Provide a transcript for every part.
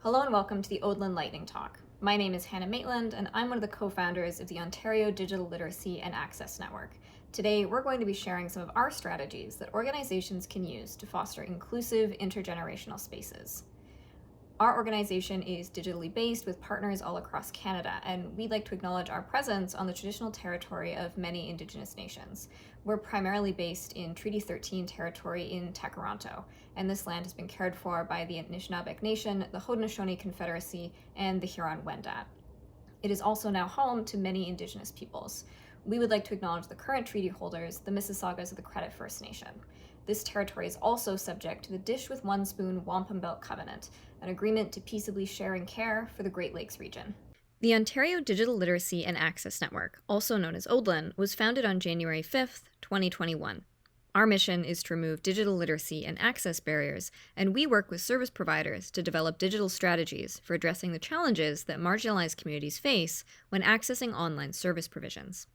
Hello and welcome to the ODLAN Lightning Talk. My name is Hannah Maitland and I'm one of the co-founders of the Ontario Digital Literacy and Access Network. Today we're going to be sharing some of our strategies that organizations can use to foster inclusive intergenerational spaces. Our organization is digitally based with partners all across Canada, and we'd like to acknowledge our presence on the traditional territory of many Indigenous nations. We're primarily based in Treaty 13 territory in Takaranto, and this land has been cared for by the Anishinaabeg Nation, the Haudenosaunee Confederacy, and the Huron-Wendat. It is also now home to many Indigenous peoples. We would like to acknowledge the current treaty holders, the Mississaugas of the Credit First Nation. This territory is also subject to the Dish with One Spoon Wampum Belt Covenant, an agreement to peaceably share and care for the Great Lakes region. The Ontario Digital Literacy and Access Network, also known as ODLAN, was founded on January 5th, 2021. Our mission is to remove digital literacy and access barriers, and we work with service providers to develop digital strategies for addressing the challenges that marginalized communities face when accessing online service provisions.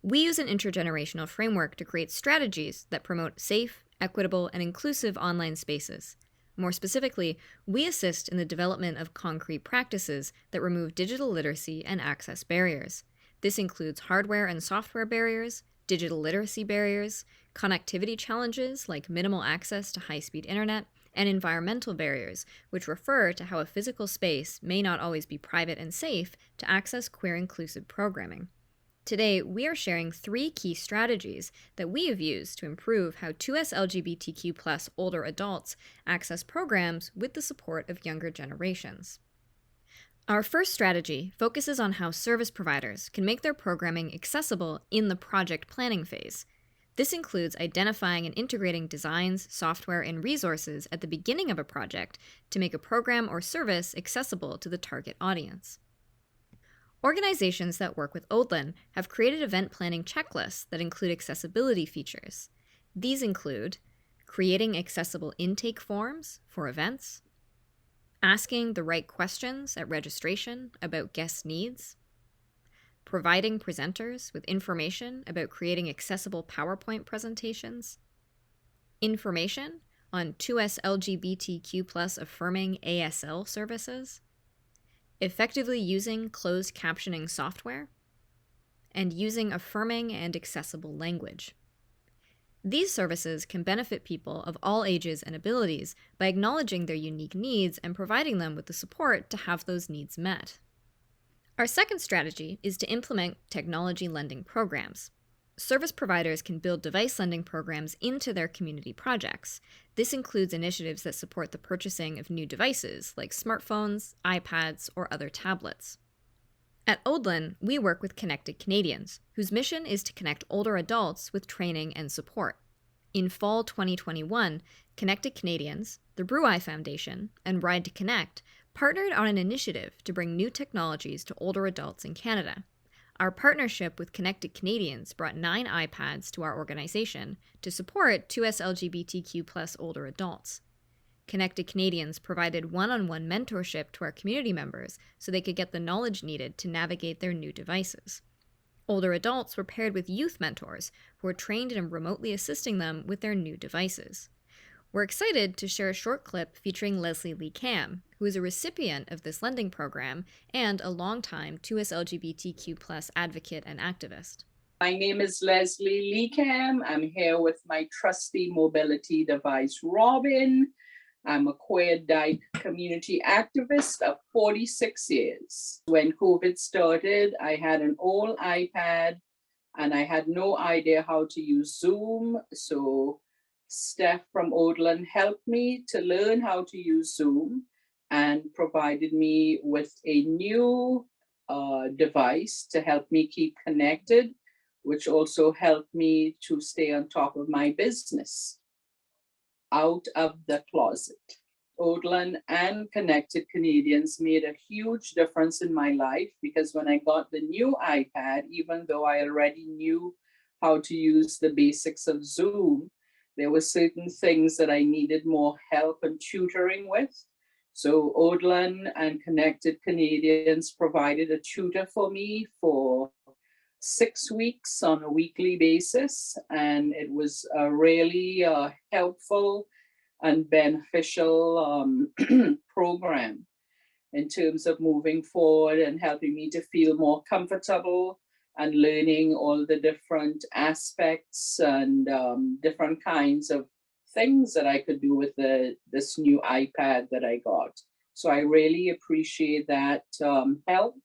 We use an intergenerational framework to create strategies that promote safe, equitable, and inclusive online spaces. More specifically, we assist in the development of concrete practices that remove digital literacy and access barriers. This includes hardware and software barriers, digital literacy barriers, connectivity challenges like minimal access to high-speed internet, and environmental barriers, which refer to how a physical space may not always be private and safe to access queer-inclusive programming. Today, we are sharing 3 key strategies that we have used to improve how 2S LGBTQ+ older adults access programs with the support of younger generations. Our first strategy focuses on how service providers can make their programming accessible in the project planning phase. This includes identifying and integrating designs, software, and resources at the beginning of a project to make a program or service accessible to the target audience. Organizations that work with ODLAN have created event planning checklists that include accessibility features. These include creating accessible intake forms for events, asking the right questions at registration about guest needs, providing presenters with information about creating accessible PowerPoint presentations, information on 2S LGBTQ+ affirming ASL services, effectively using closed captioning software, and using affirming and accessible language. These services can benefit people of all ages and abilities by acknowledging their unique needs and providing them with the support to have those needs met. Our second strategy is to implement technology lending programs. Service providers can build device lending programs into their community projects. This includes initiatives that support the purchasing of new devices like smartphones, iPads, or other tablets. At ODLAN, we work with Connected Canadians, whose mission is to connect older adults with training and support. In fall 2021, Connected Canadians, the Brew Foundation, and Ride to Connect partnered on an initiative to bring new technologies to older adults in Canada. Our partnership with Connected Canadians brought 9 iPads to our organization to support 2S LGBTQ+ older adults. Connected Canadians provided one-on-one mentorship to our community members so they could get the knowledge needed to navigate their new devices. Older adults were paired with youth mentors who were trained in remotely assisting them with their new devices. We're excited to share a short clip featuring Leslie Lee Cam, who is a recipient of this lending program and a longtime 2S LGBTQ+ advocate and activist. My name is Leslie Lee Cam. I'm here with my trusty mobility device, Robin. I'm a queer dyke community activist of 46 years. When COVID started, I had an old iPad and I had no idea how to use Zoom. So Steph from ODLAN helped me to learn how to use Zoom and provided me with a new device to help me keep connected, which also helped me to stay on top of my business. Out of the closet. ODLAN and Connected Canadians made a huge difference in my life because when I got the new iPad, even though I already knew how to use the basics of Zoom, there were certain things that I needed more help and tutoring with. So ODLAN and Connected Canadians provided a tutor for me for 6 weeks on a weekly basis, and it was a really helpful and beneficial program. in terms of moving forward and helping me to feel more comfortable and learning all the different aspects and different kinds of things that I could do with this new iPad that I got. So I really appreciate that help.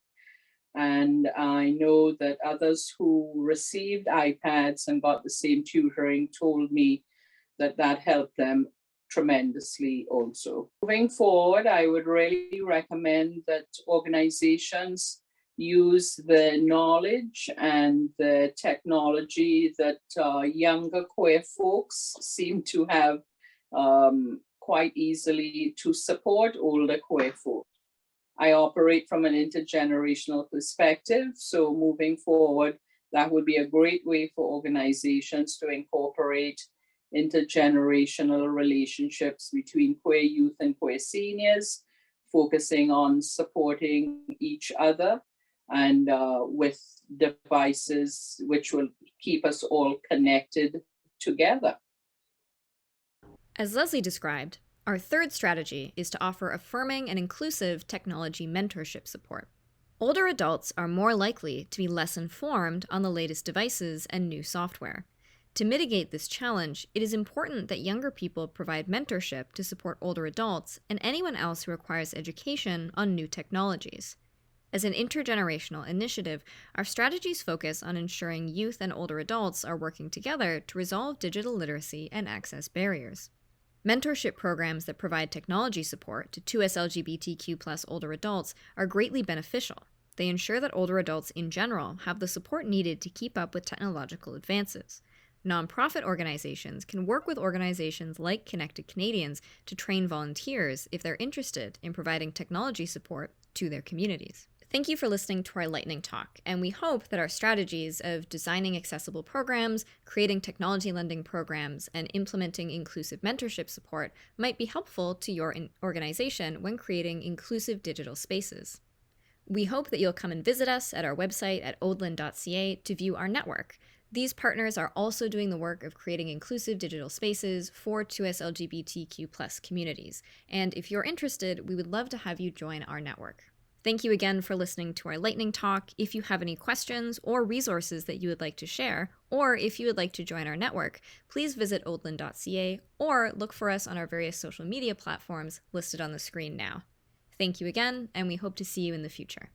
And I know that others who received iPads and got the same tutoring told me that that helped them tremendously also. Moving forward, I would really recommend that organizations use the knowledge and the technology that younger queer folks seem to have quite easily to support older queer folks. I operate from an intergenerational perspective, so moving forward, that would be a great way for organizations to incorporate intergenerational relationships between queer youth and queer seniors, focusing on supporting each other and with devices which will keep us all connected together. As Leslie described, our third strategy is to offer affirming and inclusive technology mentorship support. Older adults are more likely to be less informed on the latest devices and new software. To mitigate this challenge, it is important that younger people provide mentorship to support older adults and anyone else who requires education on new technologies. As an intergenerational initiative, our strategies focus on ensuring youth and older adults are working together to resolve digital literacy and access barriers. Mentorship programs that provide technology support to 2S LGBTQ+ older adults are greatly beneficial. They ensure that older adults in general have the support needed to keep up with technological advances. Nonprofit organizations can work with organizations like Connected Canadians to train volunteers if they're interested in providing technology support to their communities. Thank you for listening to our lightning talk, and we hope that our strategies of designing accessible programs, creating technology lending programs, and implementing inclusive mentorship support might be helpful to your organization when creating inclusive digital spaces. We hope that you'll come and visit us at our website at odlan.ca to view our network. These partners are also doing the work of creating inclusive digital spaces for 2S LGBTQ+ communities, and if you're interested, we would love to have you join our network. Thank you again for listening to our lightning talk. If you have any questions or resources that you would like to share, or if you would like to join our network, please visit odlan.ca or look for us on our various social media platforms listed on the screen now. Thank you again, and we hope to see you in the future.